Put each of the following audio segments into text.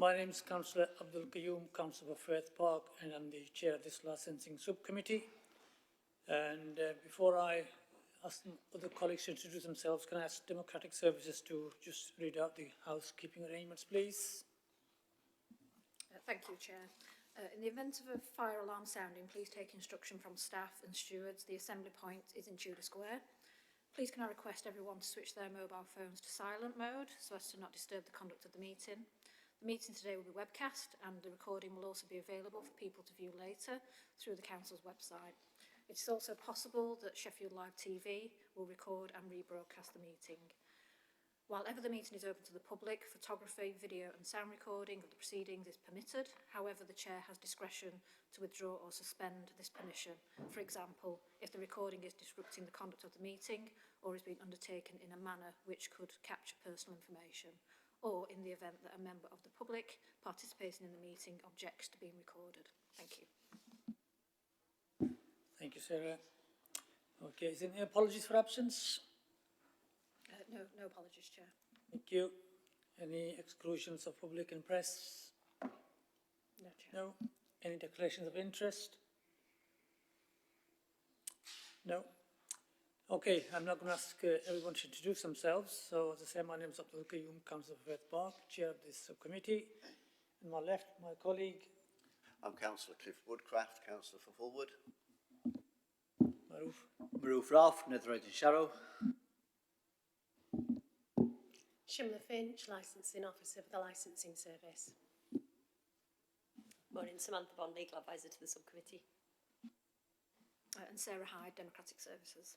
My name is Councillor Abdul Khayum, Councillor for Firth Park, and I'm the chair of this licensing subcommittee. And before I ask other colleagues to introduce themselves, can I ask Democratic Services to just read out the housekeeping arrangements, please? Thank you, Chair. In the event of a fire alarm sounding, please take instruction from staff and stewards. The assembly point is in Tudor Square. Please can I request everyone to switch their mobile phones to silent mode so as to not disturb the conduct of the meeting. The meeting today will be webcast and the recording will also be available for people to view later through the Council's website. It is also possible that Sheffield Live TV will record and rebroadcast the meeting. While ever the meeting is open to the public, photography, video and sound recording of the proceedings is permitted. However, the Chair has discretion to withdraw or suspend this permission. For example, if the recording is disrupting the conduct of the meeting or is being undertaken in a manner which could capture personal information, or in the event that a member of the public participating in the meeting objects to being recorded. Thank you. Thank you, Sarah. Okay, is there any apologies for absence? No apologies, Chair. Thank you. Any exclusions of public and press? No, Chair. No. Any declarations of interest? No. Okay, I'm not going to ask everyone to introduce themselves. So, as I say, my name is Abdul Khayum, Councillor for Firth Park, chair of this subcommittee. On my left, my colleague. I'm Councillor Woodcraft, Councillor for Fulwood. Maroof Ralph, Netherite and Sharrow. Shimla Finch, Licensing Officer for the Licensing Service. Morning, Samantha Bond, Legal Advisor to the subcommittee. And Sarah Hyde, Democratic Services.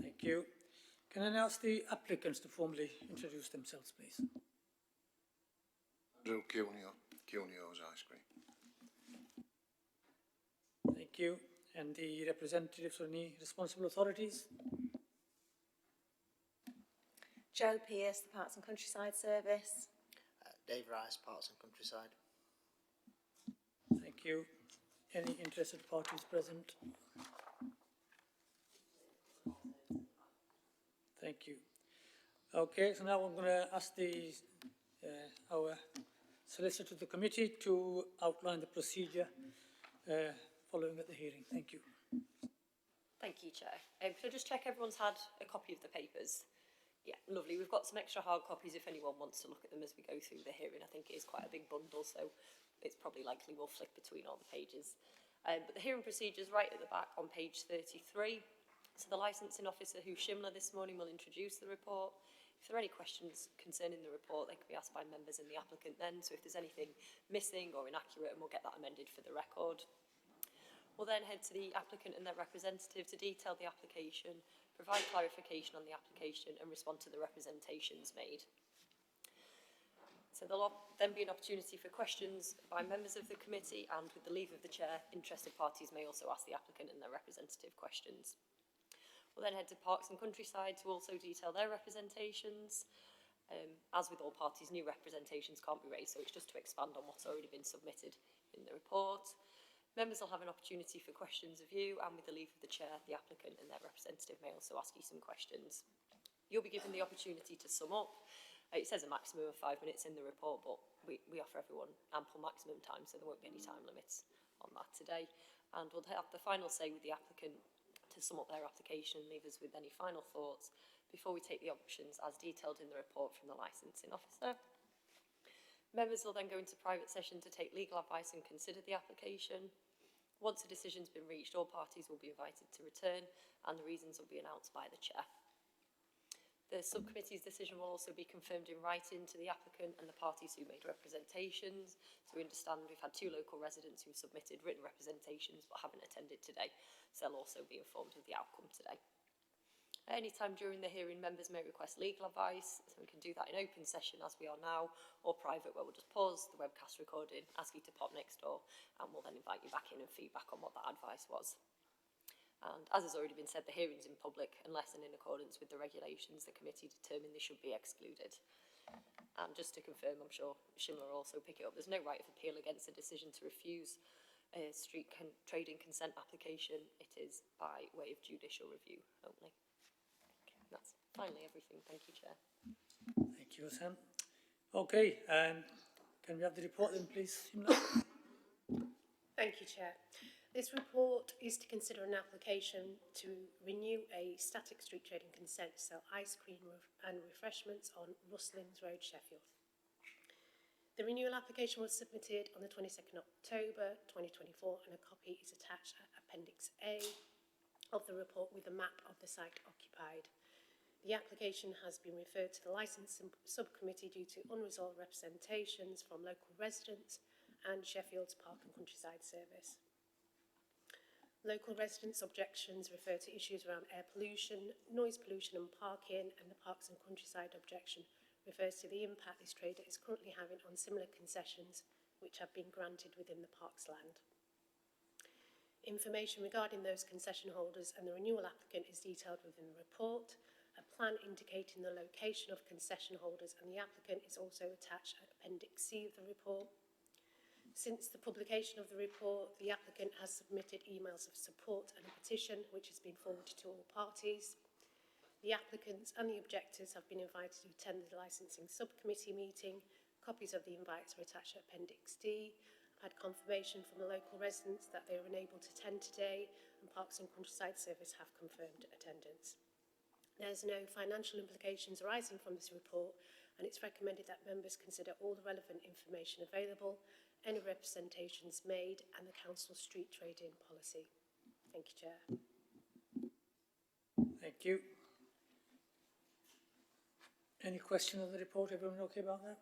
Thank you. Can I now ask the applicants to formally introduce themselves, please? Andrew Cunio's Ice Cream. Thank you. And the representatives or any responsible authorities? Joe Pearce, the Parks and Countryside Service. Dave Rice, Parks and Countryside. Thank you. Any interested parties present? Thank you. Okay, so now I'm going to ask our solicitor to the committee to outline the procedure following at the hearing. Thank you. Thank you, Chair. Could I just check everyone's had a copy of the papers? Yeah, lovely. We've got some extra hard copies if anyone wants to look at them as we go through the hearing. I think it is quite a big bundle, so it's probably likely we'll flick between all the pages. But the hearing procedure is right at the back on page 33. So the licensing officer, who's Shimla this morning, will introduce the report. If there are any questions concerning the report, they can be asked by members and the applicant then. So if there's anything missing or inaccurate, and we'll get that amended for the record. We'll then head to the applicant and their representative to detail the application, provide clarification on the application and respond to the representations made. So there'll then be an opportunity for questions by members of the committee, and with the leave of the chair, interested parties may also ask the applicant and their representative questions. We'll then head to Parks and Countryside to also detail their representations. As with all parties, new representations can't be raised, so it's just to expand on what's already been submitted in the report. Members will have an opportunity for questions of you, and with the leave of the chair, the applicant and their representative may also ask you some questions. You'll be given the opportunity to sum up. It says a maximum of 5 minutes in the report, but we offer everyone ample maximum time, so there won't be any time limits on that today. And we'll have the final say with the applicant to sum up their application and leave us with any final thoughts before we take the options as detailed in the report from the licensing officer. Members will then go into private session to take legal advice and consider the application. Once a decision's been reached, all parties will be invited to return and the reasons will be announced by the chair. The subcommittee's decision will also be confirmed in writing to the applicant and the parties who made representations. So we understand we've had 2 local residents who submitted written representations but haven't attended today, so they'll also be informed of the outcome today. At any time during the hearing, members may request legal advice, so we can do that in open session as we are now, or private, where we'll just pause the webcast recording, ask you to pop next door, and we'll then invite you back in and feedback on what that advice was. And as has already been said, the hearing's in public, unless and in accordance with the regulations, the committee determined they should be excluded. And just to confirm, I'm sure Shimla will also pick it up, there's no right of appeal against a decision to refuse a street trading consent application. It is by way of judicial review only. finally everything. Thank you, Chair. Thank you, Sam. Okay, can we have the report then, please, Simla? Thank you, Chair. This report is to consider an application to renew a static street trading consent to sell ice cream and refreshments on Rustlings Road, Sheffield. The renewal application was submitted on the 22nd October 2024 and a copy is attached at Appendix A of the report with a map of the site occupied. The application has been referred to the Licence Subcommittee due to unresolved representations from local residents and Sheffield's Park and Countryside Service. Local residents' objections refer to issues around air pollution, noise pollution and parking, and the Parks and Countryside objection refers to the impact this trader is currently having on similar concessions which have been granted within the park's land. Information regarding those concession holders and the renewal applicant is detailed within the report. A plan indicating the location of concession holders and the applicant is also attached at Appendix C of the report. Since the publication of the report, the applicant has submitted emails of support and a petition which has been forwarded to all parties. The applicants and the objectors have been invited to attend the licensing subcommittee meeting. Copies of the invites are attached to Appendix D. I've had confirmation from the local residents that they are unable to attend today, and Parks and Countryside Service have confirmed attendance. There's no financial implications arising from this report, and it's recommended that members consider all the relevant information available, any representations made, and the Council's street trading policy. Thank you, Chair. Thank you. Any question on the report? Everyone okay about that?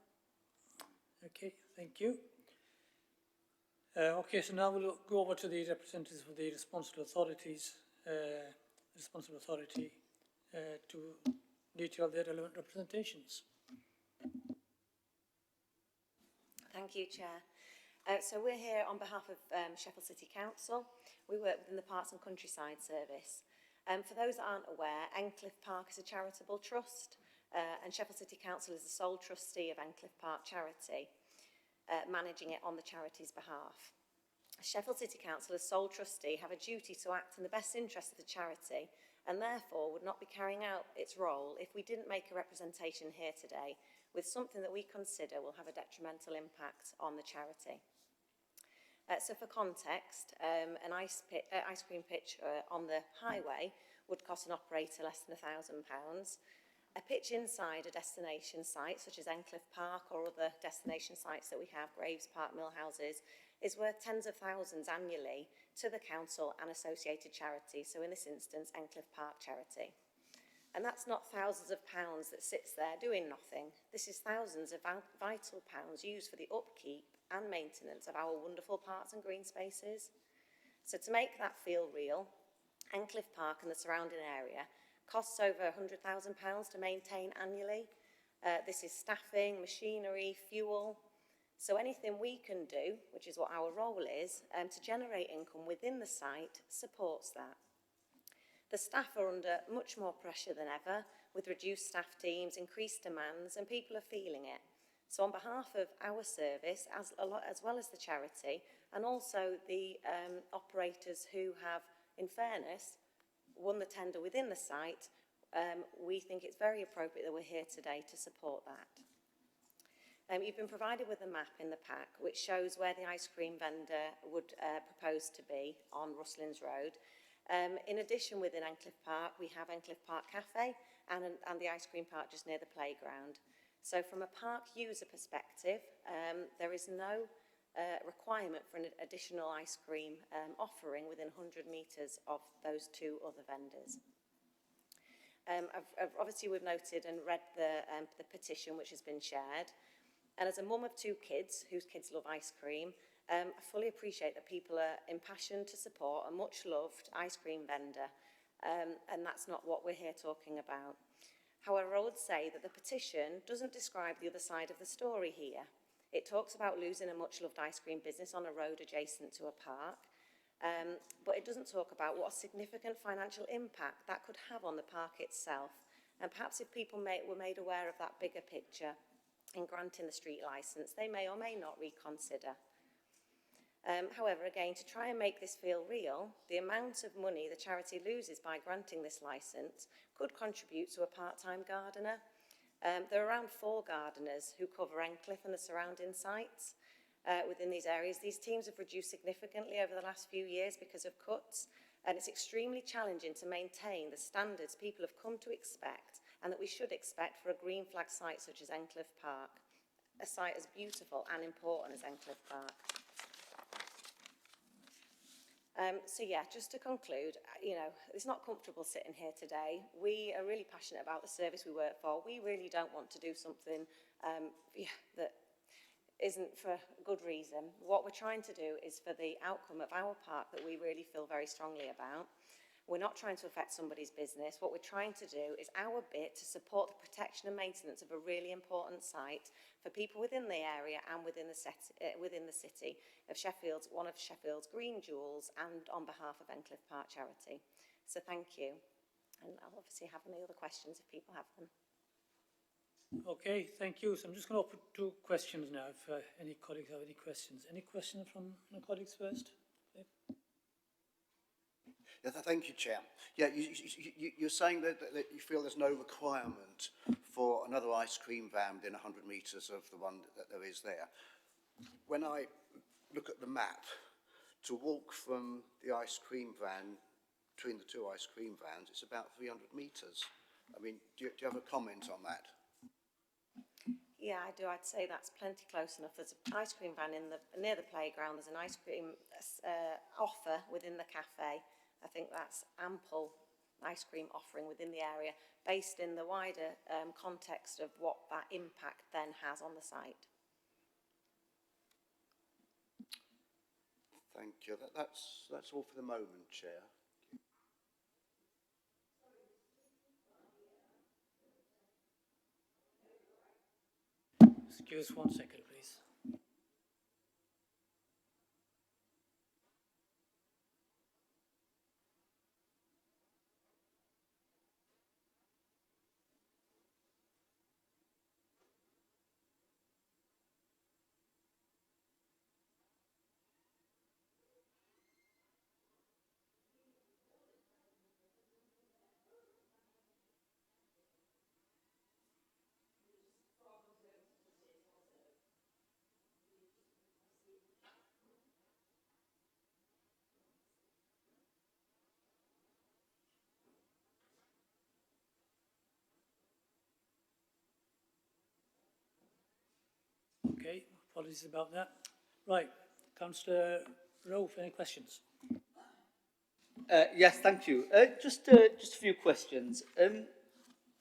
Okay, thank you. Okay, so now we'll go over to the representatives of the responsible authorities, to detail their relevant representations. Thank you, Chair. So we're here on behalf of Sheffield City Council. We work within the Parks and Countryside Service. For those that aren't aware, Encliffe Park is a charitable trust, and Sheffield City Council is the sole trustee of Encliffe Park Charity, managing it on the charity's behalf. Sheffield City Council as sole trustee have a duty to act in the best interest of the charity and therefore would not be carrying out its role if we didn't make a representation here today with something that we consider will have a detrimental impact on the charity. So for context, an ice cream pitch on the highway would cost an operator less than £1,000. A pitch inside a destination site, such as Encliffe Park or other destination sites that we have, Graves Park, Millhouses, is worth tens of thousands annually to the council and associated charities, so in this instance, Encliffe Park Charity. And that's not thousands of pounds that sits there doing nothing. This is thousands of vital pounds used for the upkeep and maintenance of our wonderful parks and green spaces. So to make that feel real, Encliffe Park and the surrounding area costs over £100,000 to maintain annually. This is staffing, machinery, fuel. So anything we can do, which is what our role is, to generate income within the site supports that. The staff are under much more pressure than ever, with reduced staff teams, increased demands, and people are feeling it. So on behalf of our service, as well as the charity, and also the operators who have, in fairness, won the tender within the site, we think it's very appropriate that we're here today to support that. You've been provided with a map in the pack which shows where the ice cream vendor would propose to be on Rustlings Road. In addition, within Encliffe Park, we have Encliffe Park Cafe and the ice cream park just near the playground. So from a park user perspective, there is no requirement for an additional ice cream offering within 100 metres of those two other vendors. Obviously, we've noted and read the petition which has been shared. And as a mum of two kids, whose kids love ice cream, I fully appreciate that people are impassioned to support a much-loved ice cream vendor, and that's not what we're here talking about. However, I would say that the petition doesn't describe the other side of the story here. It talks about losing a much-loved ice cream business on a road adjacent to a park, but it doesn't talk about what a significant financial impact that could have on the park itself. And perhaps if people were made aware of that bigger picture in granting the street licence, they may or may not reconsider. However, again, to try and make this feel real, the amount of money the charity loses by granting this licence could contribute to a part-time gardener. There are around 4 gardeners who cover Endcliffe and the surrounding sites within these areas. These teams have reduced significantly over the last few years because of cuts, and it's extremely challenging to maintain the standards people have come to expect and that we should expect for a green flag site such as Endcliffe Park, a site as beautiful and important as Endcliffe Park. So yeah, just to conclude, you know, it's not comfortable sitting here today. We are really passionate about the service we work for. We really don't want to do something that isn't for good reason. What we're trying to do is for the outcome of our park that we really feel very strongly about. We're not trying to affect somebody's business. What we're trying to do is our bit to support the protection and maintenance of a really important site for people within the area and within the city of Sheffield, one of Sheffield's green jewels, and on behalf of Endcliffe Park Charity. So thank you. And I'll obviously have any other questions if people have them. Okay, thank you. So I'm just going to open 2 questions now if any colleagues have any questions. Any questions from the colleagues first? Yeah, thank you, Chair. Yeah, you're saying that you feel there's no requirement for another ice cream van within 100 metres of the one that there is there. When I look at the map, to walk from the ice cream van, between the 2 ice cream vans, it's about 300 metres. I mean, do you have a comment on that? Yeah, I do. I'd say that's plenty close enough. There's an ice cream van near the playground. There's an ice cream offer within the cafe. I think that's ample ice cream offering within the area, based in the wider context of what that impact then has on the site. Thank you. That's all for the moment, Chair. Excuse 1 second, please. Okay, apologies about that. Right, Councillor Rowe, any questions? Yes, thank you. Just a few questions.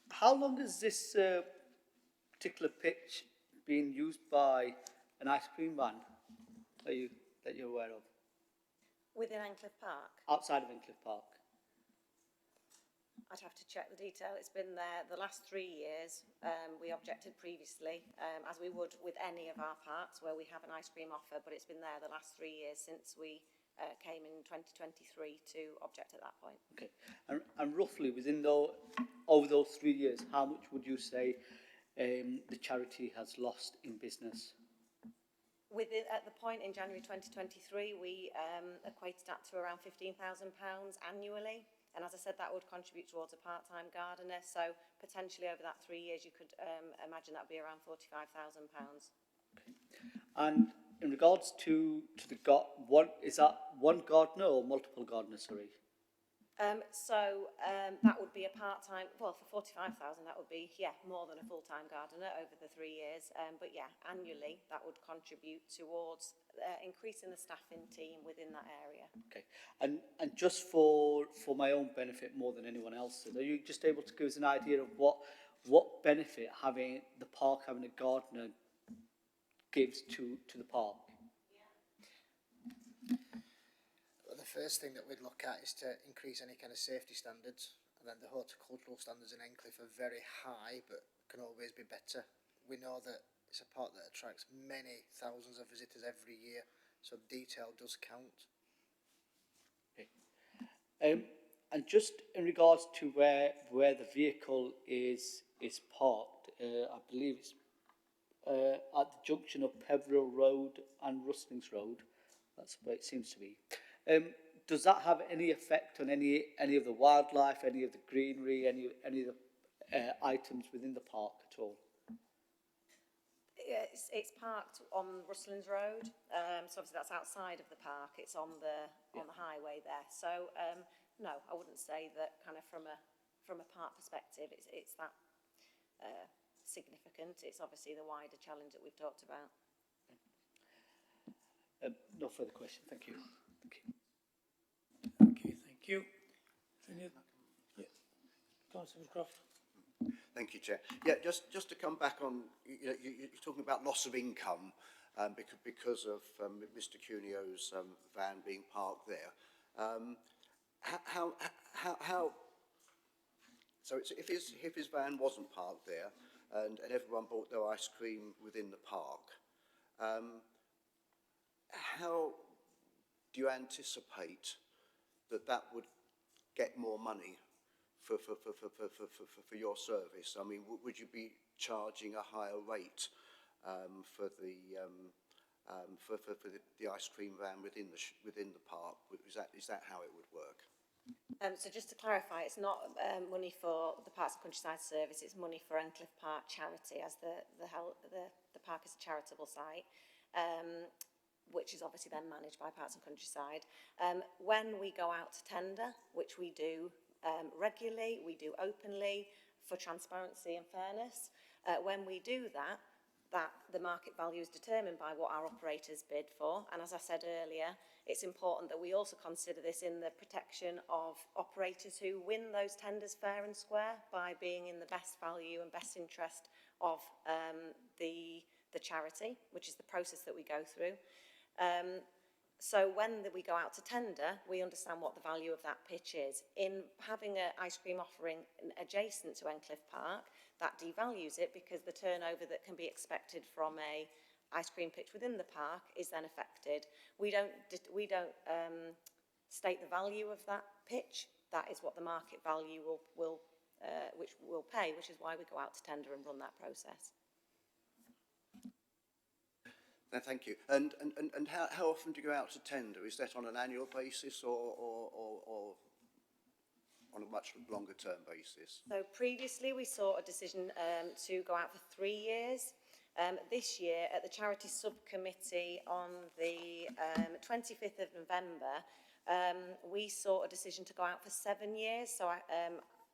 How long has this particular pitch been used by an ice cream van that you're aware of? Within Endcliffe Park? Outside of Endcliffe Park? I'd have to check the detail. It's been there the last 3 years. We objected previously, as we would with any of our parks where we have an ice cream offer, but it's been there the last 3 years since we came in 2023 to object at that point. Okay. And roughly over those 3 years, how much would you say the charity has lost in business? At the point in January 2023, we equated that to around £15,000 annually. And as I said, that would contribute towards a part-time gardener. So potentially over that 3 years, you could imagine that would be around £45,000. Okay. And in regards to the is that one gardener or multiple gardeners? Sorry. That would be a part-time, well, for 45,000, that would be, more than a full-time gardener over the 3 years. But annually, that would contribute towards increasing the staffing team within that area. Okay. And just for my own benefit more than anyone else's, are you just able to give us an idea of what benefit having the park, having a gardener gives to the park? The first thing that we'd look at is to increase any kind of safety standards, and then the horticultural standards in Endcliffe are very high but can always be better. We know that it's a park that attracts many thousands of visitors every year, so detail does count. Okay. And just in regards to where the vehicle is parked, I believe it's at the junction of Peveril Road and Rustlings Road. That's what it seems to be. Does that have any effect on any of the wildlife, any of the greenery, any of the items within the park at all? It's parked on Rustlings Road, so obviously that's outside of the park. It's on the highway there. So no, I wouldn't say that kind of from a park perspective, it's that significant. It's obviously the wider challenge that we've talked about. No further question. Thank you. Okay, thank you. Yeah. Councillor Woodcraft. Thank you, Chair. Yeah, just to come back on, you're talking about loss of income because of Mr. Cunio's van being parked there. So if his van wasn't parked there and everyone bought their ice cream within the park, how do you anticipate that would get more money for your service? I mean, would you be charging a higher rate for the ice cream van within the park? Is that how it would work? So just to clarify, it's not money for the Parks and Countryside Service, it's money for Encliffe Park Charity, as the park is a charitable site, which is obviously then managed by Parks and Countryside. When we go out to tender, which we do regularly, we do openly for transparency and fairness, when we do that the market value is determined by what our operators bid for. And as I said earlier, it's important that we also consider this in the protection of operators who win those tenders fair and square by being in the best value and best interest of the charity, which is the process that we go through. So when we go out to tender, we understand what the value of that pitch is. In having an ice cream offering adjacent to Encliffe Park, that devalues it because the turnover that can be expected from a ice cream pitch within the park is then affected. We don't state the value of that pitch. That is what the market value which we'll pay, which is why we go out to tender and run that process. Thank you. And how often do you go out to tender? Is that on an annual basis or on a much longer term basis? So previously we saw a decision to go out for 3 years. This year at the charity subcommittee on the 25th of November, we saw a decision to go out for 7 years. So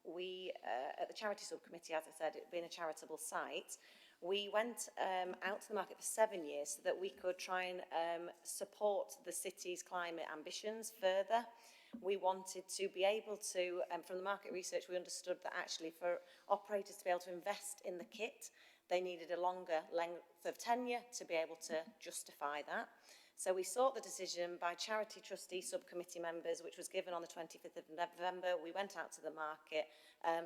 we at the charity subcommittee, as I said, it being a charitable site, we went out to the market for 7 years so that we could try and support the city's climate ambitions further. We wanted to be able to, from the market research, we understood that actually for operators to be able to invest in the kit, they needed a longer length of tenure to be able to justify that. So we sought the decision by charity trustee subcommittee members, which was given on the 25th of November. We went out to the market.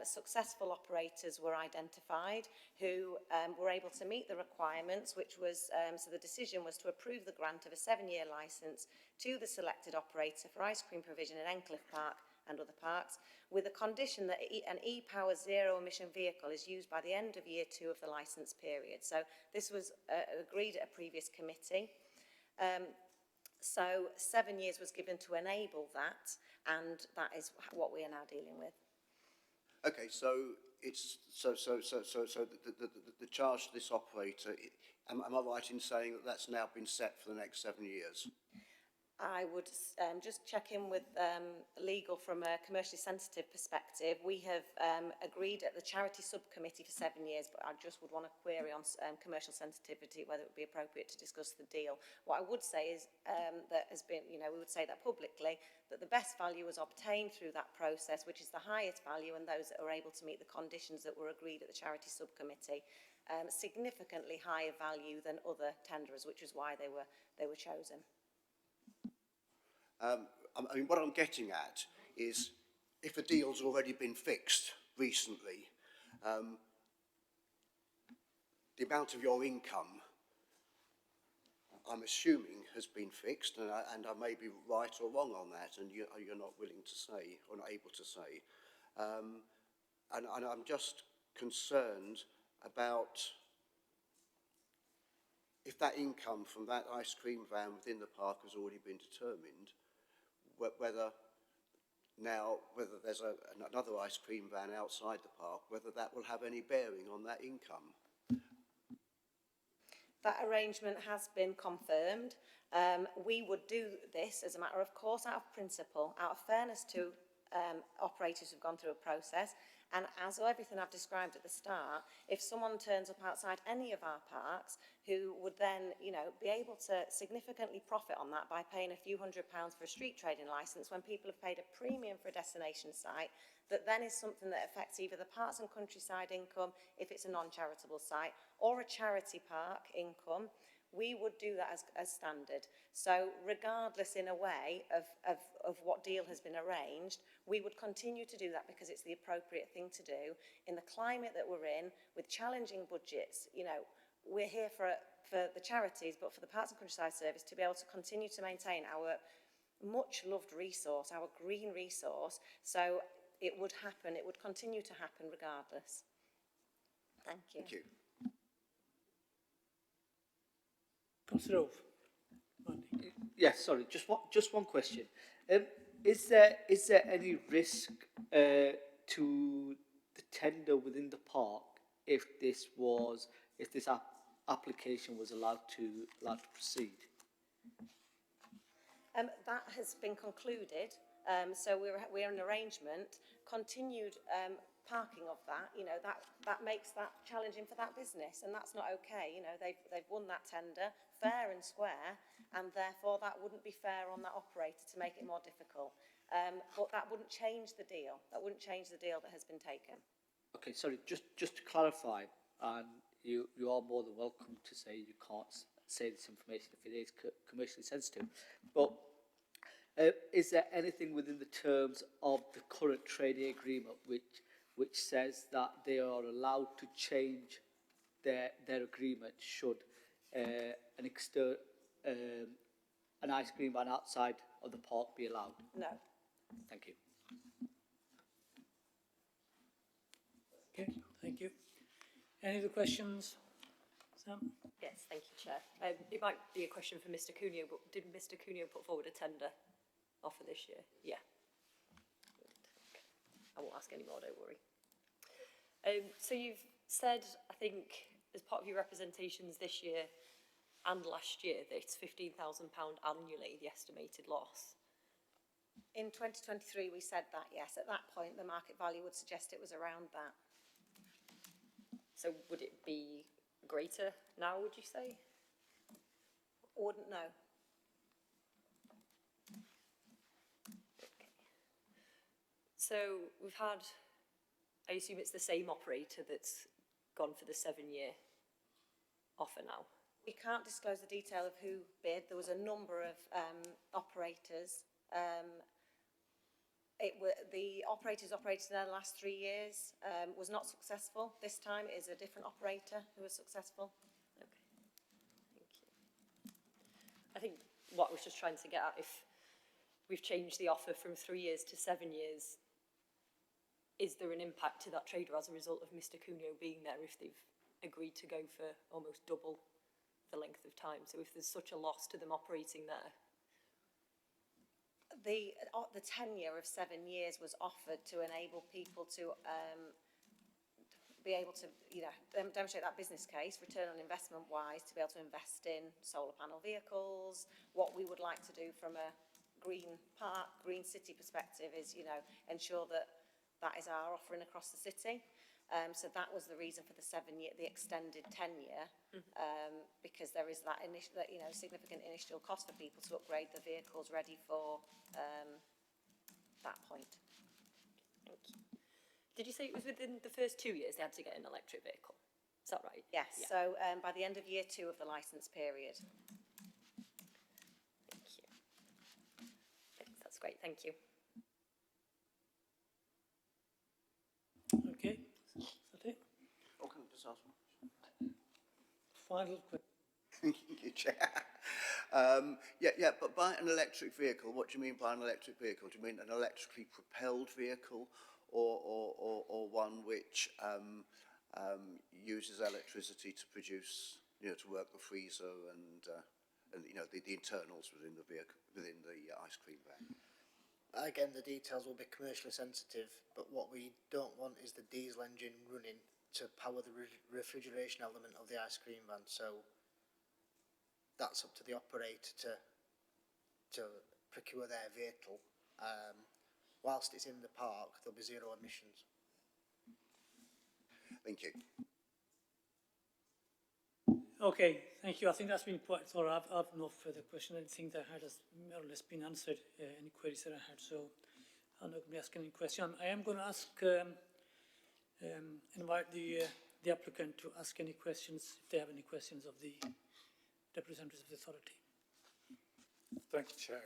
Successful operators were identified who were able to meet the requirements, which was, so the decision was to approve the grant of a 7-year licence to the selected operator for ice cream provision in Encliffe Park and other parks, with a condition that an e-power zero-emission vehicle is used by the end of year 2 of the licence period. So this was agreed at a previous committee. So 7 years was given to enable that, and that is what we are now dealing with. Okay, so it's the charge to this operator. Am I right in saying that that's now been set for the next 7 years? I would just check in with legal from a commercially sensitive perspective. We have agreed at the charity subcommittee for 7 years, but I just would want to query on commercial sensitivity, whether it would be appropriate to discuss the deal. What I would say is that has been, we would say that publicly, that the best value was obtained through that process, which is the highest value, and those that are able to meet the conditions that were agreed at the charity subcommittee, significantly higher value than other tenderers, which is why they were chosen. I mean, what I'm getting at is if a deal's already been fixed recently, the amount of your income, I'm assuming, has been fixed, and I may be right or wrong on that, and you're not willing to say, or not able to say. And I'm just concerned about if that income from that ice cream van within the park has already been determined, whether there's another ice cream van outside the park, whether that will have any bearing on that income. That arrangement has been confirmed. We would do this as a matter of course, out of principle, out of fairness to operators who've gone through a process. And as everything I've described at the start, if someone turns up outside any of our parks who would then, you know, be able to significantly profit on that by paying a few £100s for a street trading licence when people have paid a premium for a destination site, that then is something that affects either the parks and countryside income, if it's a non-charitable site, or a charity park income, we would do that as standard. So regardless in a way of what deal has been arranged, we would continue to do that because it's the appropriate thing to do in the climate that we're in with challenging budgets. You know, we're here for the charities, but for the Parks and Countryside Service to be able to continue to maintain our much loved resource, our green resource. So it would happen, it would continue to happen regardless. Thank you. Thank you. Councillor Yes, sorry, just one question. Is there any risk to the tender within the park if this application was allowed to proceed? That has been concluded. So we're in arrangement. Continued parking of that, you know, that makes that challenging for that business, and that's not okay. You know, they've won that tender fair and square, and therefore that wouldn't be fair on that operator to make it more difficult. But that wouldn't change the deal. That wouldn't change the deal that has been taken. Okay, sorry, just to clarify, and you are more than welcome to say you can't say this information if it is commercially sensitive, but is there anything within the terms of the current trading agreement which says that they are allowed to change their agreement should an ice cream van outside of the park be allowed? No. Thank you. Okay, thank you. Any other questions? Sam? Yes, thank you, Chair. It might be a question for Mr Cuneo, but did Mr Cuneo put forward a tender offer this year? Yeah. Okay. I won't ask any more, don't worry. So you've said, I think, as part of your representations this year and last year, that it's £15,000 annually, the estimated loss. In 2023, we said that, yes. At that point, the market value would suggest it was around that. So would it be greater now, would you say? Wouldn't know. Okay. So we've had, I assume it's the same operator that's gone for the 7-year offer now? We can't disclose the detail of who bid. There was a number of operators. The operators operated in the last 3 years was not successful. This time it is a different operator who was successful. Okay, thank you. I think what I was just trying to get at, if we've changed the offer from 3 years to 7 years, is there an impact to that trader as a result of Mr Cuneo being there if they've agreed to go for almost double the length of time? So if there's such a loss to them operating there? The tenure of 7 years was offered to enable people to be able to, you know, demonstrate that business case, return on investment wise, to be able to invest in solar panel vehicles. What we would like to do from a green park, green city perspective is, you know, ensure that that is our offering across the city. So that was the reason for the 7-year, the extended tenure, because there is that initial, you know, significant initial cost for people to upgrade the vehicles ready for that point. Thank you. Did you say it was within the first 2 years they had to get an electric vehicle? Is that right? Yes. Yeah. So by the end of year 2 of the licence period. Thank you. Thanks, that's great. Thank you. Okay, is that it? Oh, can I just ask one question? Final question. Thank you, Chair. But by an electric vehicle, what do you mean by an electric vehicle? Do you mean an electrically propelled vehicle or one which uses electricity to produce to work the freezer and the internals within the vehicle, within the ice cream van. Again, the details will be commercially sensitive, but what we don't want is the diesel engine running to power the refrigeration element of the ice cream van. So that's up to the operator to procure their vehicle. Whilst it's in the park, there'll be zero emissions. Thank you. Okay, thank you. I think that's been quite thorough. I've no further questions. Anything that I had has more or less been answered, any queries that I had, so I'm not going to be asking any question. I am going to ask, invite the applicant to ask any questions, if they have any questions of the representatives of the authority. Thank you, Chair.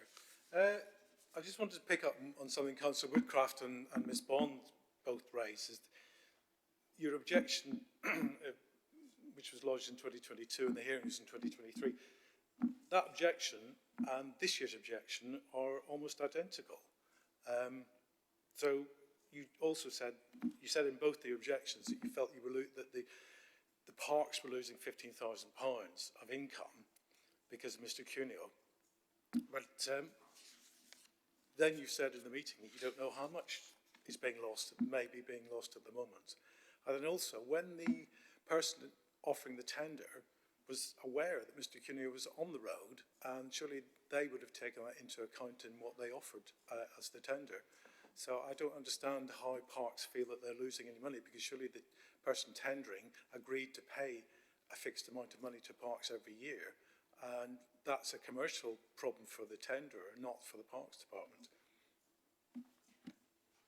I just wanted to pick up on something Councillor Woodcraft and Ms Bond both raised. Is your objection, which was lodged in 2022 and the hearing was in 2023, that objection and this year's objection are almost identical. So you also said, in both the objections that you felt that the parks were losing £15,000 of income because of Mr Cuneo. But then you said in the meeting that you don't know how much is being lost, maybe being lost at the moment. And then also, when the person offering the tender was aware that Mr Cuneo was on the road, and surely they would have taken that into account in what they offered as the tender. So I don't understand how parks feel that they're losing any money, because surely the person tendering agreed to pay a fixed amount of money to parks every year, and that's a commercial problem for the tenderer, not for the Parks Department.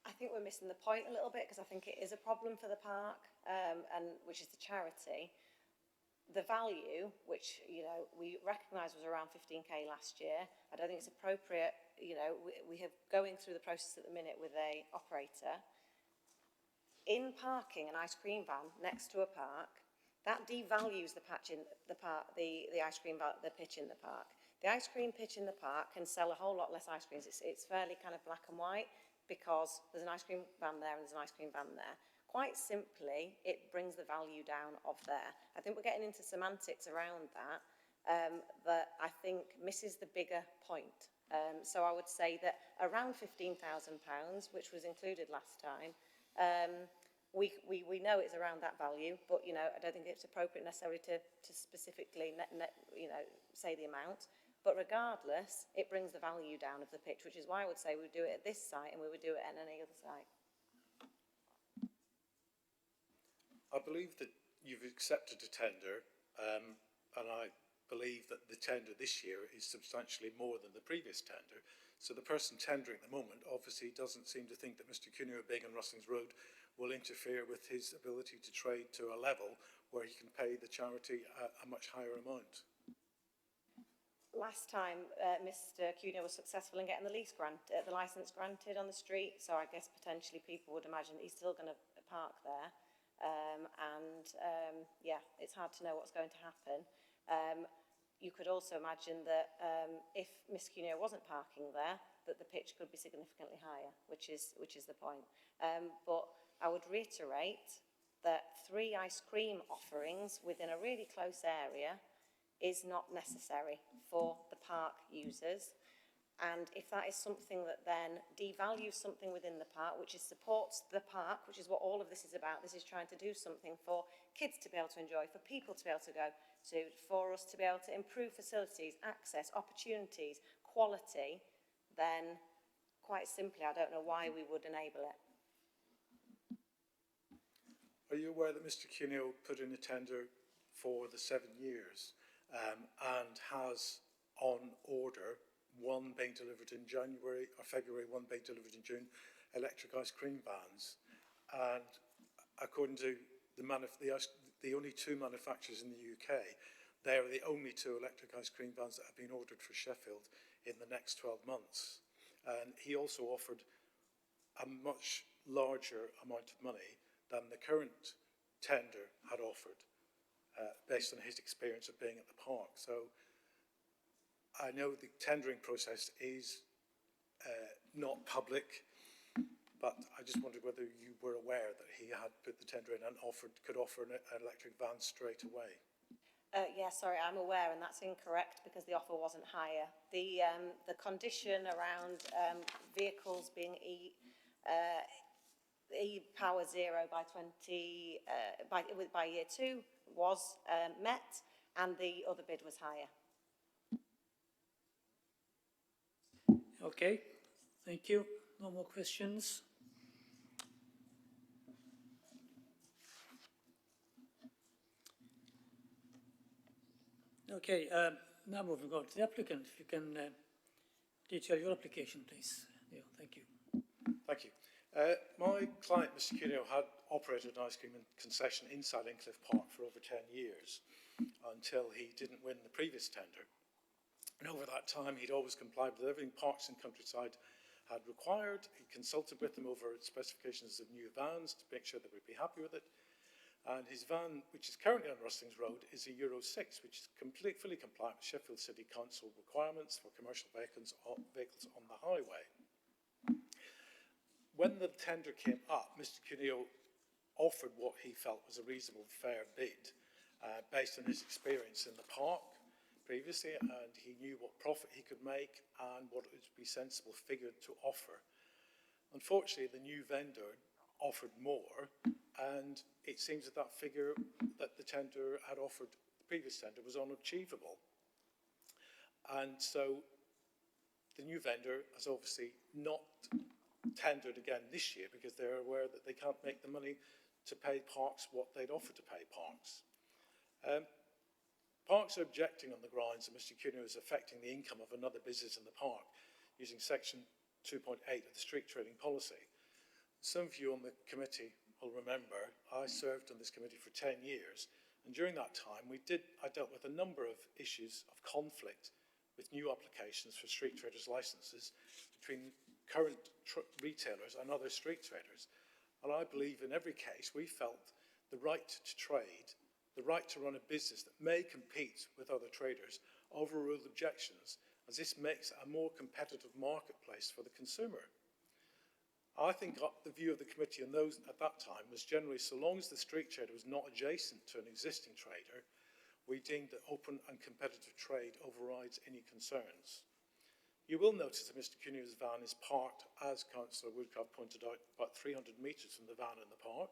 I think we're missing the point a little bit, because I think it is a problem for the park, and which is the charity. The value, which we recognise was around 15k last year, I don't think it's appropriate. We have going through the process at the minute with a operator. In parking an ice cream van next to a park, that devalues the patch in the park, the ice cream the pitch in the park. The ice cream pitch in the park can sell a whole lot less ice creams. It's fairly kind of black and white, because there's an ice cream van there and there's an ice cream van there. Quite simply, it brings the value down of there. I think we're getting into semantics around that, that I think misses the bigger point. So I would say that around £15,000, which was included last time, we know it's around that value, but I don't think it's appropriate necessarily to specifically say the amount. But regardless, it brings the value down of the pitch, which is why I would say we would do it at this site and we would do it at any other site. I believe that you've accepted a tender, and I believe that the tender this year is substantially more than the previous tender. So the person tendering at the moment obviously doesn't seem to think that Mr Cuneo being on Rustlings Road will interfere with his ability to trade to a level where he can pay the charity a much higher amount. Last time, Mr Cuneo was successful in getting the licence granted on the street, so I guess potentially people would imagine that he's still going to park there. Yeah, it's hard to know what's going to happen. You could also imagine that if Miss Cuneo wasn't parking there, that the pitch could be significantly higher, which is the point. But I would reiterate that 3 ice cream offerings within a really close area is not necessary for the park users. And if that is something that then devalues something within the park, which supports the park, which is what all of this is about, this is trying to do something for kids to be able to enjoy, for people to be able to go to, for us to be able to improve facilities, access, opportunities, quality, then quite simply, I don't know why we would enable it. Are you aware that Mr Cuneo put in a tender for the 7 years and has on order, one being delivered in January or February, one being delivered in June, electric ice cream vans? And according to the only 2 manufacturers in the UK, they are the only 2 electric ice cream vans that have been ordered for Sheffield in the next 12 months. And he also offered a much larger amount of money than the current tender had offered, based on his experience of being at the park. So I know the tendering process is not public, but I just wondered whether you were aware that he had put the tender in and could offer an electric van straight away. Yeah, sorry, I'm aware, and that's incorrect because the offer wasn't higher. The condition around vehicles being E-Power Zero by by year 2 was met, and the other bid was higher. Okay, thank you. No more questions. Okay, now moving on to the applicant. If you can detail your application, please. Yeah, thank you. Thank you. My client, Mr. Cuneo, had operated an ice cream concession inside Incliffe Park for over 10 years until he didn't win the previous tender. And over that time, he'd always complied with everything Parks and Countryside had required. He consulted with them over specifications of new vans to make sure they would be happy with it. And his van, which is currently on Rustlings Road, is a Euro 6, which is fully compliant with Sheffield City Council requirements for commercial vehicles on the highway. When the tender came up, Mr. Cuneo offered what he felt was a reasonable, fair bid based on his experience in the park previously, and he knew what profit he could make and what would be a sensible figure to offer. Unfortunately, the new vendor offered more, and it seems that that figure that the tender had offered, the previous tender, was unachievable. And so the new vendor has obviously not tendered again this year because they're aware that they can't make the money to pay Parks what they'd offered to pay Parks. Parks are objecting on the grounds that Mr. Cuneo is affecting the income of another business in the park using section 2.8 of the street trading policy. Some of you on the committee will remember I served on this committee for 10 years, and during that time I dealt with a number of issues of conflict with new applications for street traders' licences between current retailers and other street traders. And I believe in every case we felt the right to trade, the right to run a business that may compete with other traders, overruled objections, as this makes a more competitive marketplace for the consumer. I think the view of the committee and those at that time was generally, so long as the street trader was not adjacent to an existing trader, we deemed that open and competitive trade overrides any concerns. You will notice that Mr. Cuneo's van is parked, as Councillor Woodcraft pointed out, about 300 metres from the van in the park.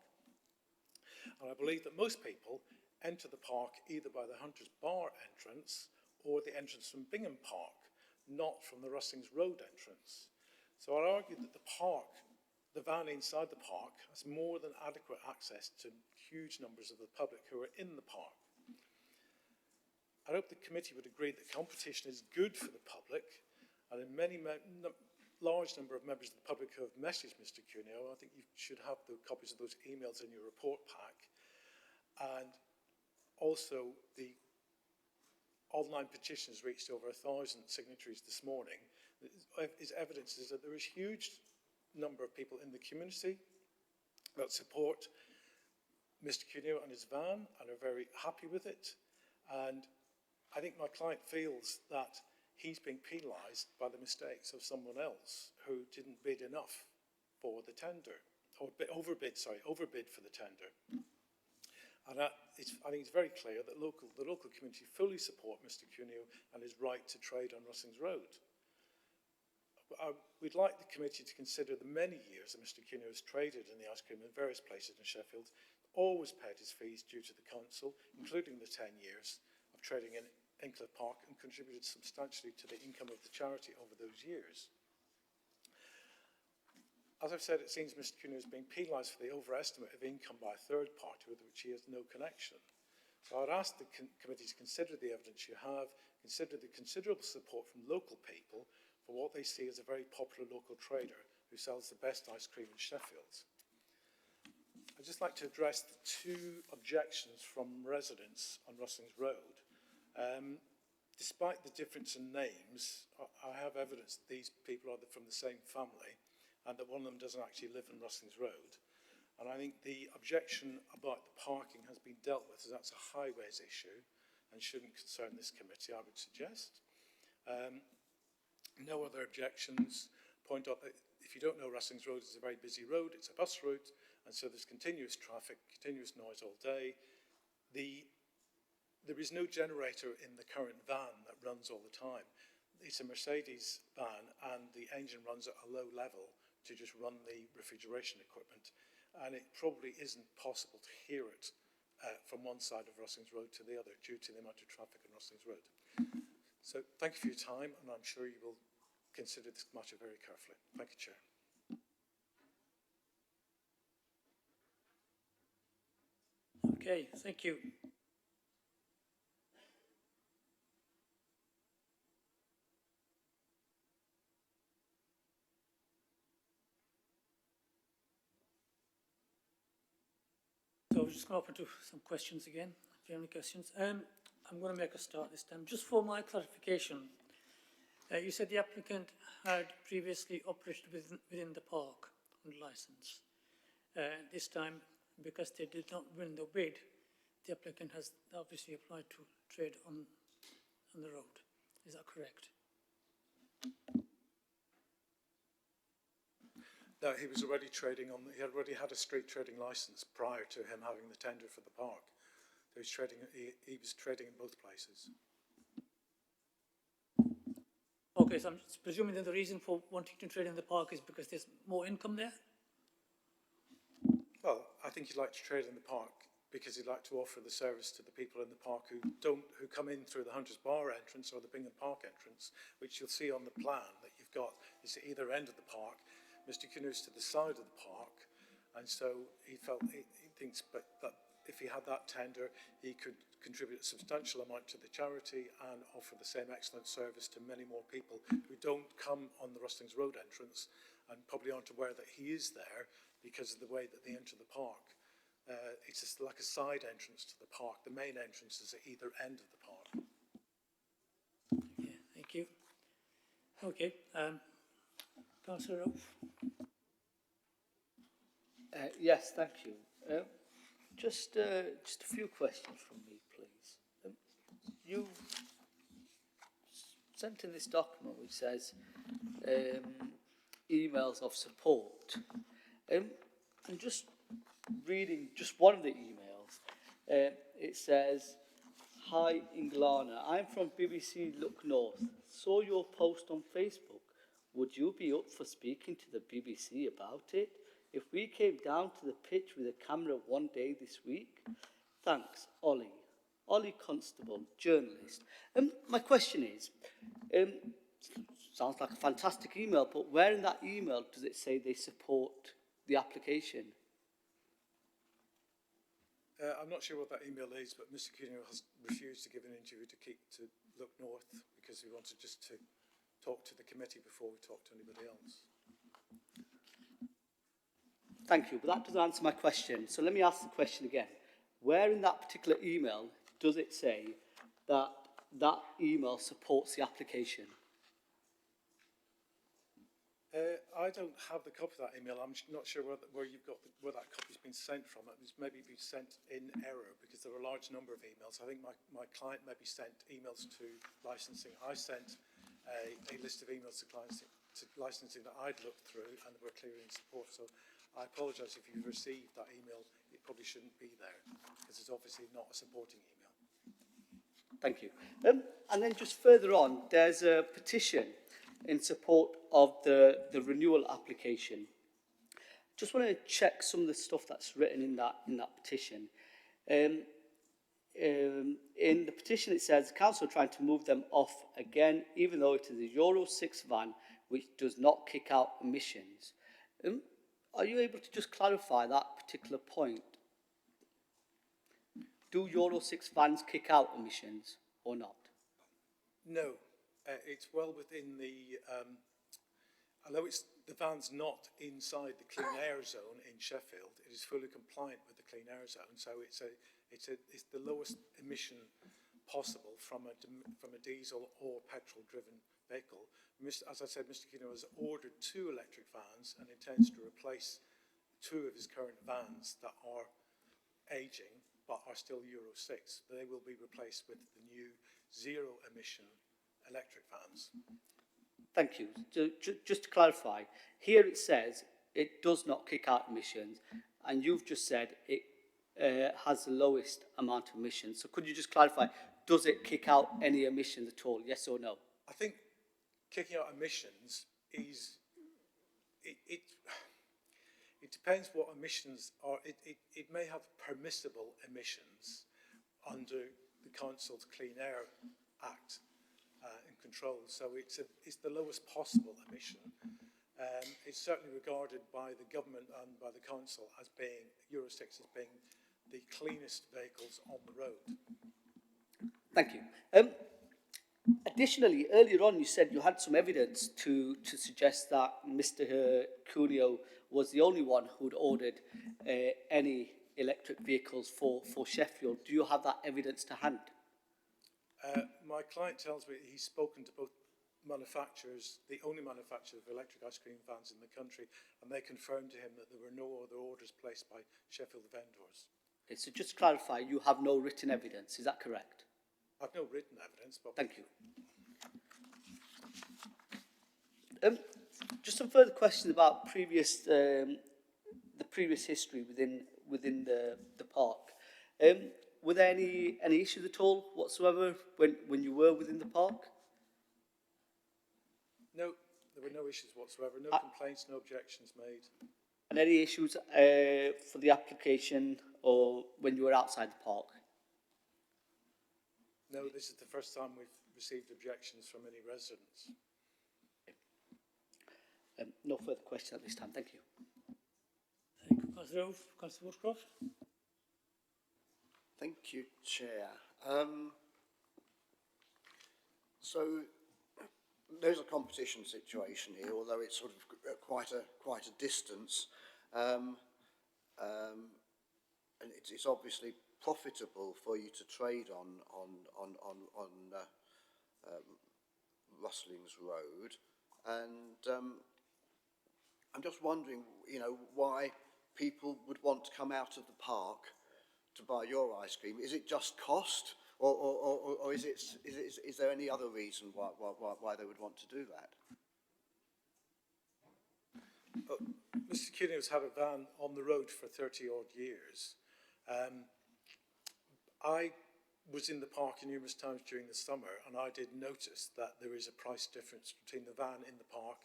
And I believe that most people enter the park either by the Hunter's Bar entrance or the entrance from Bingham Park, not from the Rustlings Road entrance. So I argue that the van inside the park has more than adequate access to huge numbers of the public who are in the park. I hope the committee would agree that competition is good for the public, and in large number of members of the public who have messaged Mr. Cuneo, I think you should have the copies of those emails in your report pack. And also the online petition has reached over 1,000 signatories this morning. Is evidence is that there is a huge number of people in the community that support Mr. Cuneo and his van and are very happy with it. And I think my client feels that he's being penalised by the mistakes of someone else who didn't bid enough for the tender, or overbid for the tender. And I think it's very clear that the local community fully support Mr. Cuneo and his right to trade on Rustlings Road. We'd like the committee to consider the many years that Mr. Cuneo has traded in the ice cream in various places in Sheffield, always paid his fees due to the council, including the 10 years of trading in Incliffe Park, and contributed substantially to the income of the charity over those years. As I've said, it seems Mr. Cuneo is being penalised for the overestimate of income by a third party with which he has no connection. So I'd ask the committee to consider the evidence you have, consider the considerable support from local people for what they see as a very popular local trader who sells the best ice cream in Sheffield. I'd just like to address the two objections from residents on Rustlings Road. Despite the difference in names, I have evidence that these people are from the same family and that one of them doesn't actually live in Rustlings Road. And I think the objection about the parking has been dealt with, as that's a highways issue and shouldn't concern this committee, I would suggest. No other objections. Point out that if you don't know, Rustlings Road is a very busy road, it's a bus route, and so there's continuous traffic, continuous noise all day. The there is no generator in the current van that runs all the time. It's a Mercedes van, and the engine runs at a low level to just run the refrigeration equipment. And it probably isn't possible to hear it from one side of Rustlings Road to the other due to the amount of traffic on Rustlings Road. So thank you for your time, and I'm sure you will consider this matter very carefully. Thank you, Chair. Okay, thank you. So we're just going to open to some questions again, if you have any questions. I'm going to make a start this time. Just for my clarification, you said the applicant had previously operated within the park on licence. This time, because they did not win the bid, the applicant has obviously applied to trade on the road. Is that correct? No, he was already trading on, he already had a street trading licence prior to him having the tender for the park. So he was trading in both places. Okay, so I'm presuming that the reason for wanting to trade in the park is because there's more income there? Well, I think he'd like to trade in the park because he'd like to offer the service to the people in the park who come in through the Hunters Bar entrance or the Bingham Park entrance, which you'll see on the plan that you've got is at either end of the park. Mr. Cunew's to the side of the park, and so he felt he thinks that if he had that tender, he could contribute a substantial amount to the charity and offer the same excellent service to many more people who don't come on the Rustlings Road entrance and probably aren't aware that he is there because of the way that they enter the park. It's just like a side entrance to the park. The main entrance is at either end of the park. Yeah, thank you. Okay, Councillor Rolfe. Yes, thank you. Just a few questions from me, please. You sent in this document which says emails of support. I'm just reading just one of the emails. It says, "Hi Inglana, I'm from BBC Look North. Saw your post on Facebook. Would you be up for speaking to the BBC about it? If we came down to the pitch with a camera one day this week? Thanks, Ollie. Ollie Constable, journalist." My question is, sounds like a fantastic email, but where in that email does it say they support the application? I'm not sure what that email is, but Mr. Cunew has refused to give an interview to Look North because he wanted just to talk to the committee before we talk to anybody else. Thank you, but that doesn't answer my question. So let me ask the question again. Where in that particular email does it say that that email supports the application? I don't have the copy of that email. I'm not sure where you've got where that copy's been sent from. It was maybe been sent in error because there are a large number of emails. I think my client maybe sent emails to licensing. I sent a list of emails to licensing that I'd looked through and were clearly in support. So I apologise if you've received that email. It probably shouldn't be there because it's obviously not a supporting email. Thank you. And then just further on, there's a petition in support of the renewal application. Just want to check some of the stuff that's written in that petition. In the petition it says, the council are trying to move them off again, even though it is a Euro 6 van which does not kick out emissions. Are you able to just clarify that particular point? Do Euro 6 vans kick out emissions or not? No, it's well within the, although the van's not inside the clean air zone in Sheffield, it is fully compliant with the clean air zone. So it's the lowest emission possible from a diesel or petrol-driven vehicle. As I said, Mr. Cunew has ordered 2 electric vans and intends to replace 2 of his current vans that are ageing but are still Euro 6. They will be replaced with the new zero-emission electric vans. Thank you. Just to clarify, here it says it does not kick out emissions, and you've just said it has the lowest amount of emissions. So could you just clarify, does it kick out any emissions at all, yes or no? I think kicking out emissions is, it depends what emissions are. It may have permissible emissions under the Council's Clean Air Act and controls. So it's the lowest possible emission. It's certainly regarded by the government and by the council as being, Euro 6 as being the cleanest vehicles on the road. Thank you. Additionally, earlier on you said you had some evidence to suggest that Mr. Cuneo was the only one who'd ordered any electric vehicles for Sheffield. Do you have that evidence to hand? My client tells me he's spoken to both manufacturers, the only manufacturer of electric ice cream vans in the country, and they confirmed to him that there were no other orders placed by Sheffield vendors. Okay, so just to clarify, you have no written evidence, is that correct? I've no written evidence, but... Thank you. Just some further questions about the previous history within the park. Were there any issues at all whatsoever when you were within the park? No, there were no issues whatsoever, no complaints, no objections made. And any issues for the application or when you were outside the park? No, this is the first time we've received objections from any residents. No further questions at this time. Thank you. Thank you, Councillor Roof. Councillor Woodcraft. Thank you, Chair. So there's a competition situation here, although it's sort of at quite a distance, and it's obviously profitable for you to trade on Rustlings Road, and I'm just wondering, you know, why people would want to come out of the park to buy your ice cream. Is it just cost, or is there any other reason why they would want to do that? Mr. Cuneo's had a van on the road for 30 odd years. I was in the park numerous times during the summer, and I did notice that there is a price difference between the van in the park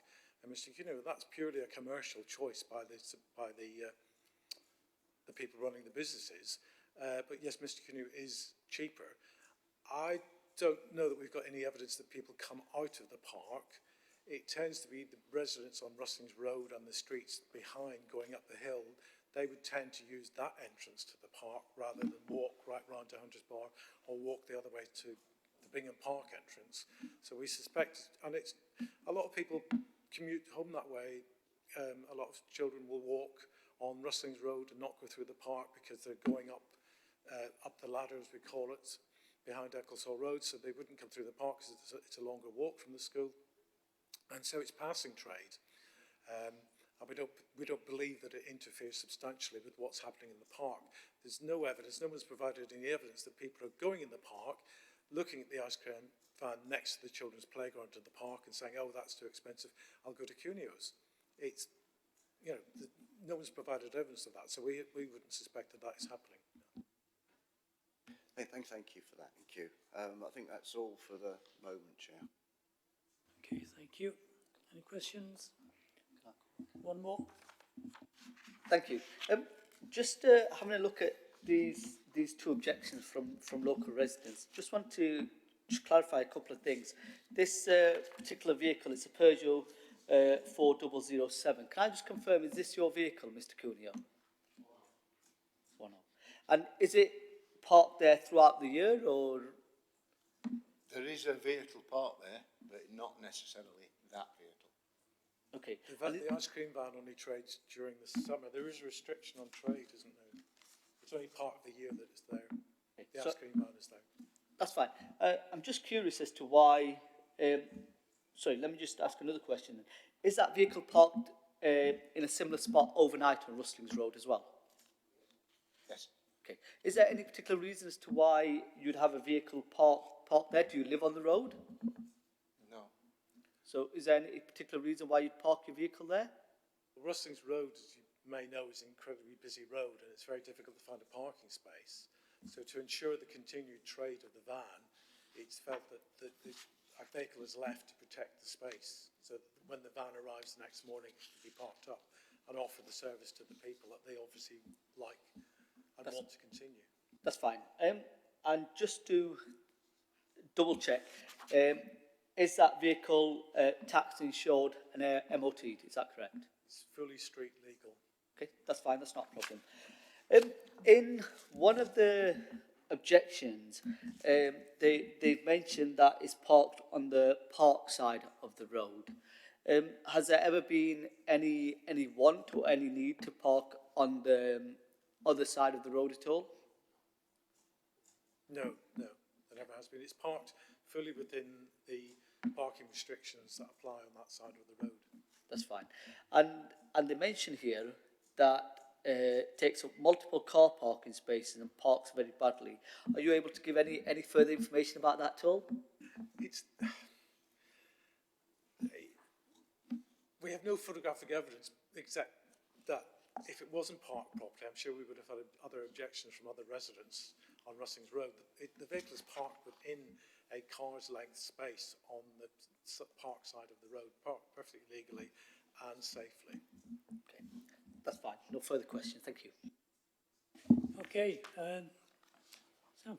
and Mr. Cuneo. That's purely a commercial choice by the people running the businesses. But yes, Mr. Cuneo is cheaper. I don't know that we've got any evidence that people come out of the park. It tends to be the residents on Rustlings Road and the streets behind going up the hill. They would tend to use that entrance to the park rather than walk right round to Hunter's Bar or walk the other way to the Bingham Park entrance. So we suspect, and it's a lot of people commute home that way. A lot of children will walk on Rustlings Road and not go through the park because they're going up the ladder, as we call it, behind Ecclesall Road, so they wouldn't come through the park because it's a longer walk from the school. And so it's passing trade. And we don't believe that it interferes substantially with what's happening in the park. There's no evidence, no one's provided any evidence that people are going in the park, looking at the ice cream van next to the children's playground in the park and saying, oh, that's too expensive, I'll go to Cuneo's. It's, you know, no one's provided evidence of that, so we wouldn't suspect that that is happening. Thank you for that. Thank you. I think that's all for the moment, Chair. Okay, thank you. Any questions? One more. Thank you. Just having a look at these two objections from local residents, just want to clarify a couple of things. This particular vehicle is a Peugeot 4007. Can I just confirm, is this your vehicle, Mr. Cuneo? And is it parked there throughout the year, or? There is a vehicle parked there, but not necessarily that vehicle. Okay. The ice cream van only trades during the summer. There is a restriction on trade, isn't there? It's only part of the year that it's there. Okay. The ice cream van is there. That's fine. I'm just curious as to why... sorry, let me just ask another question. Is that vehicle parked in a similar spot overnight on Rustlings Road as well? Yes. Okay. Is there any particular reason as to why you'd have a vehicle parked there? Do you live on the road? No. So is there any particular reason why you'd park your vehicle there? Well, Rustlings Road, as you may know is an incredibly busy road and it's very difficult to find a parking space. So to ensure the continued trade of the van, it's felt that a vehicle is left to protect the space, so that when the van arrives the next morning, it can be parked up and offer the service to the people that they obviously like and want to continue. That's fine. And just to double check, is that vehicle taxed, insured and MOT'd? Is that correct? It's fully street legal. Okay, that's fine, that's not a problem. In one of the objections, they've mentioned that it's parked on the park side of the road. Has there ever been any want or any need to park on the other side of the road at all? No, there never has been. It's parked fully within the parking restrictions that apply on that side of the road. That's fine. And they mention here that takes up multiple car parking spaces and parks very badly. Are you able to give any further information about that at all? We have no photographic evidence except that if it wasn't parked properly, I'm sure we would have had other objections from other residents on Rustlings Road. The vehicle is parked within a car's length space on the park side of the road, parked perfectly legally and safely. Okay, that's fine. No further questions. Thank you. Okay, Sam.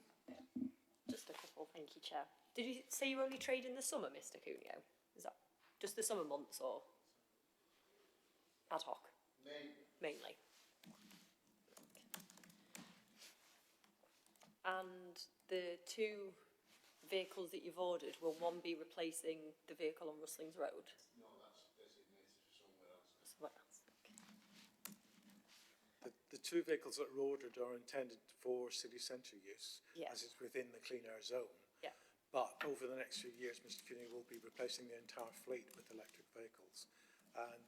Just a couple, thank you, Chair. Did you say you only trade in the summer, Mr. Cuneo? Is that just the summer months or ad hoc? Mainly. And the two vehicles that you've ordered, will one be replacing the vehicle on Rustlings Road? No, that's designated for somewhere else. Somewhere else, okay. The two vehicles that are ordered are intended for city centre use, Yeah. as it's within the clean air zone. Yeah. But over the next few years, Mr. Cuneo will be replacing the entire fleet with electric vehicles. And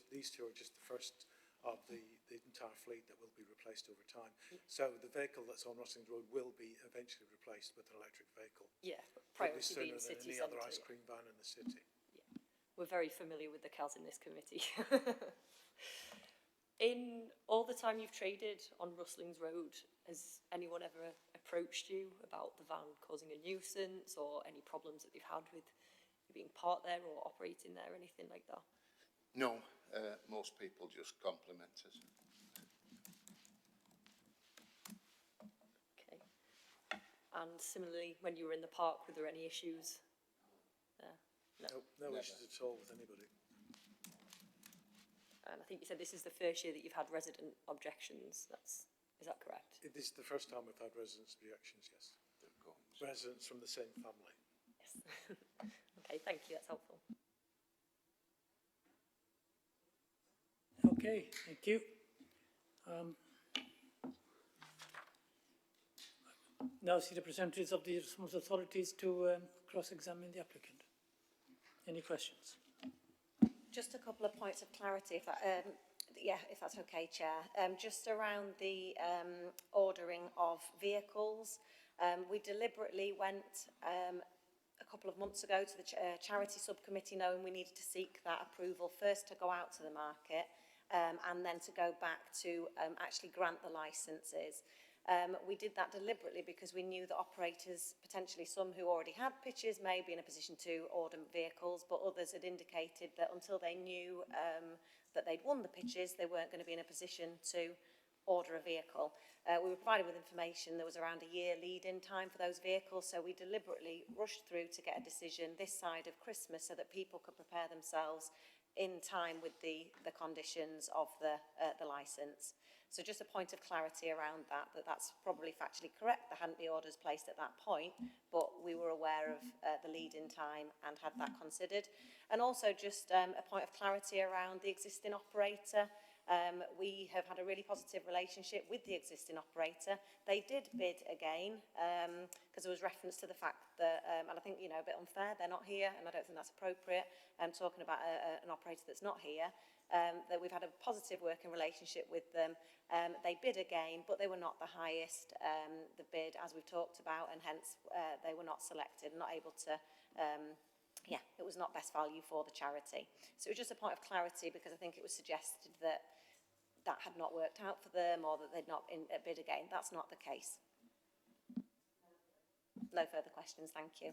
these two are just the first of the entire fleet that will be replaced over time. So the vehicle that's on Rustlings Road will be eventually replaced with an electric vehicle. Yeah, Probably priority sooner being than city any other centre. ice cream van in the city. Yeah. We're very familiar with the CAS in this committee. In all the time you've traded on Rustlings Road, has anyone ever approached you about the van causing a nuisance or any problems that they've had with you being parked there or operating there, anything like that? No, most people just compliment us. Okay. And similarly, when you were in the park, were there any issues there? No issues at all with anybody. And I think you said this is the first year that you've had resident objections. Is that correct? It is the first time we've had residents' objections, yes. Residents from the same family. Yes. Okay, thank you, that's helpful. Okay, thank you. Now see the representatives of the responsible authorities to cross-examine the applicant. Any questions? Just a couple of points of clarity, if that, if that's okay, Chair. Just around the ordering of vehicles, we deliberately went a couple of months ago to the charity subcommittee, knowing we needed to seek that approval first to go out to the market and then to go back to actually grant the licences. We did that deliberately because we knew that operators, potentially some who already had pitches, may be in a position to order vehicles, but others had indicated that until they knew that they'd won the pitches, they weren't going to be in a position to order a vehicle. We were provided with information. There was around a year lead-in time for those vehicles, so we deliberately rushed through to get a decision this side of Christmas so that people could prepare themselves in time with the conditions of the licence. So just a point of clarity around that's probably factually correct. There hadn't been orders placed at that point, but we were aware of the lead-in time and had that considered. And also just a point of clarity around the existing operator. We have had a really positive relationship with the existing operator. They did bid again because there was reference to the fact that, and I think, a bit unfair, they're not here, and I don't think that's appropriate, talking about an operator that's not here. That we've had a positive working relationship with them. They bid again, but they were not the highest, the bid, as we've talked about, and hence they were not selected, not able to, it was not best value for the charity. So it was just a point of clarity because I think it was suggested that that had not worked out for them or that they'd not bid again. That's not the case. No further questions, thank you.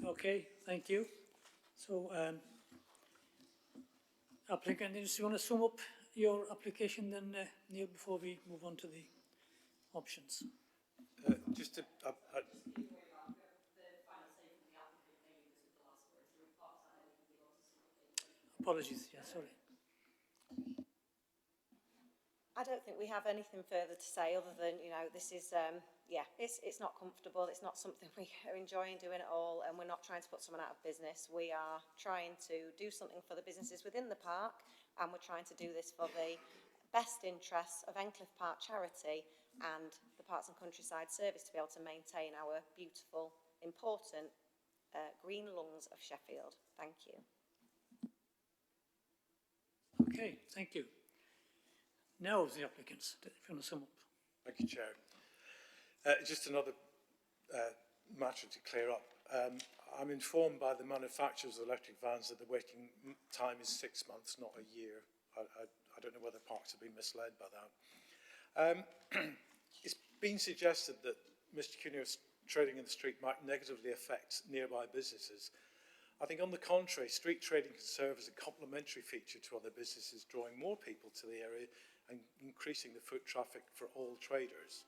Okay, thank you. So, applicant, do you want to sum up your application then, Neil, before we move on to the options? Just to, Apologies, yeah, sorry. I don't think we have anything further to say other than, you know, this is, yeah, it's not comfortable. It's not something we are enjoying doing at all, and we're not trying to put someone out of business. We are trying to do something for the businesses within the park, and we're trying to do this for the best interests of Encliffe Park Charity and the Parks and Countryside Service to be able to maintain our beautiful, important green lungs of Sheffield. Thank you. Okay, thank you. Now the applicants, if you want to sum up. thank you, Chair. Just another matter to clear up. I'm informed by the manufacturers of electric vans that the waiting time is 6 months, not a year. I don't know whether parks have been misled by that. It's been suggested that Mr. Cunio's trading in the street might negatively affect nearby businesses. I think on the contrary, street trading can serve as a complementary feature to other businesses, drawing more people to the area and increasing the foot traffic for all traders.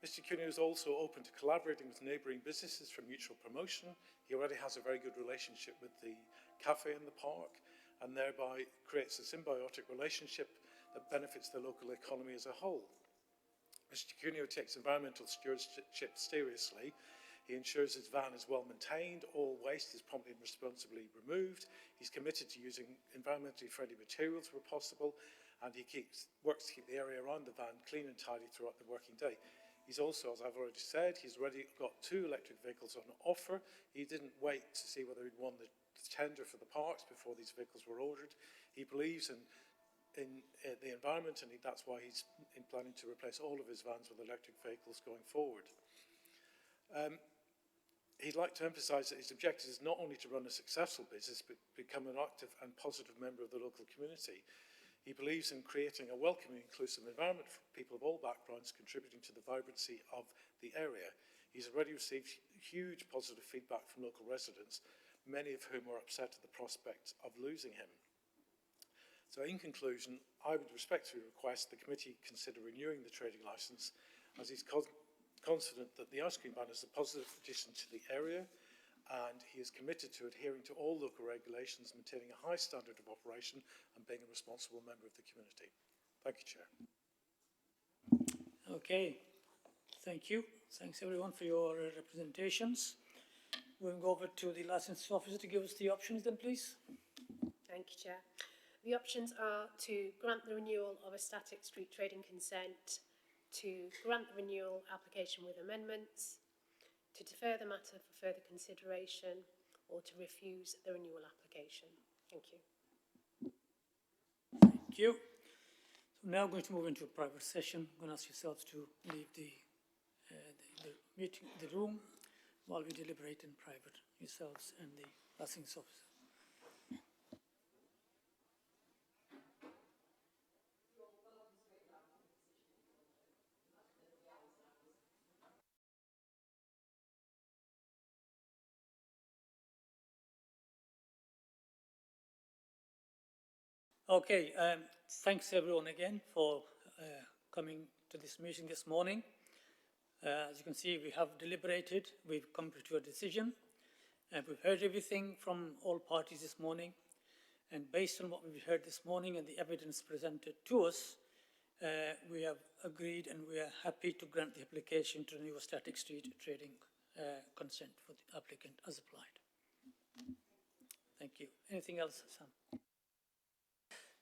Mr. Cunio is also open to collaborating with neighbouring businesses for mutual promotion. He already has a very good relationship with the cafe in the park, and thereby creates a symbiotic relationship that benefits the local economy as a whole. Mr. Cunio takes environmental stewardship seriously. He ensures his van is well maintained, all waste is promptly and responsibly removed. He's committed to using environmentally friendly materials where possible, and he works to keep the area around the van clean and tidy throughout the working day. He's also, as I've already said, he's already got 2 electric vehicles on offer. He didn't wait to see whether he'd won the tender for the parks before these vehicles were ordered. He believes in the environment, and that's why he's planning to replace all of his vans with electric vehicles going forward. He'd like to emphasise that his objective is not only to run a successful business, but become an active and positive member of the local community. He believes in creating a welcoming, inclusive environment for people of all backgrounds, contributing to the vibrancy of the area. He's already received huge positive feedback from local residents, many of whom are upset at the prospect of losing him. So in conclusion, I would respectfully request the committee consider renewing the trading licence, as he's confident that the ice cream ban is a positive addition to the area, and he is committed to adhering to all local regulations, maintaining a high standard of operation and being a responsible member of the community. Thank you, Chair. Okay, thank you. Thanks everyone for your representations. We'll go over to the licensed officer to give us the options then, please. Thank you, Chair. The options are to grant the renewal of a static street trading consent, to grant the renewal application with amendments, to defer the matter for further consideration, or to refuse the renewal application. Thank you. Thank you. So now we're going to move into a private session. I'm going to ask yourselves to leave the meeting, the room, while we deliberate in private, yourselves and the licensed officer. Okay, thanks everyone again for coming to this meeting this morning. As you can see, we have deliberated, we've come to a decision, and we've heard everything from all parties this morning. And based on what we've heard this morning and the evidence presented to us, we have agreed and we are happy to grant the application to renew a static street trading consent for the applicant as applied. Thank you. Anything else, Sam?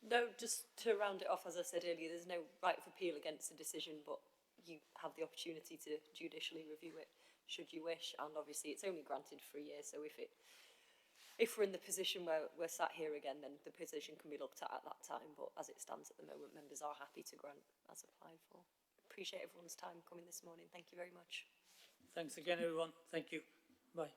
No, just to round it off, as I said earlier, there's no right of appeal against the decision, but you have the opportunity to judicially review it should you wish, and obviously it's only granted for a year, so if we're in the position where we're sat here again, then the position can be looked at that time, but as it stands at the moment, members are happy to grant as applied for. Appreciate everyone's time coming this morning. Thank you very much. Thanks again, everyone. Thank you. Bye.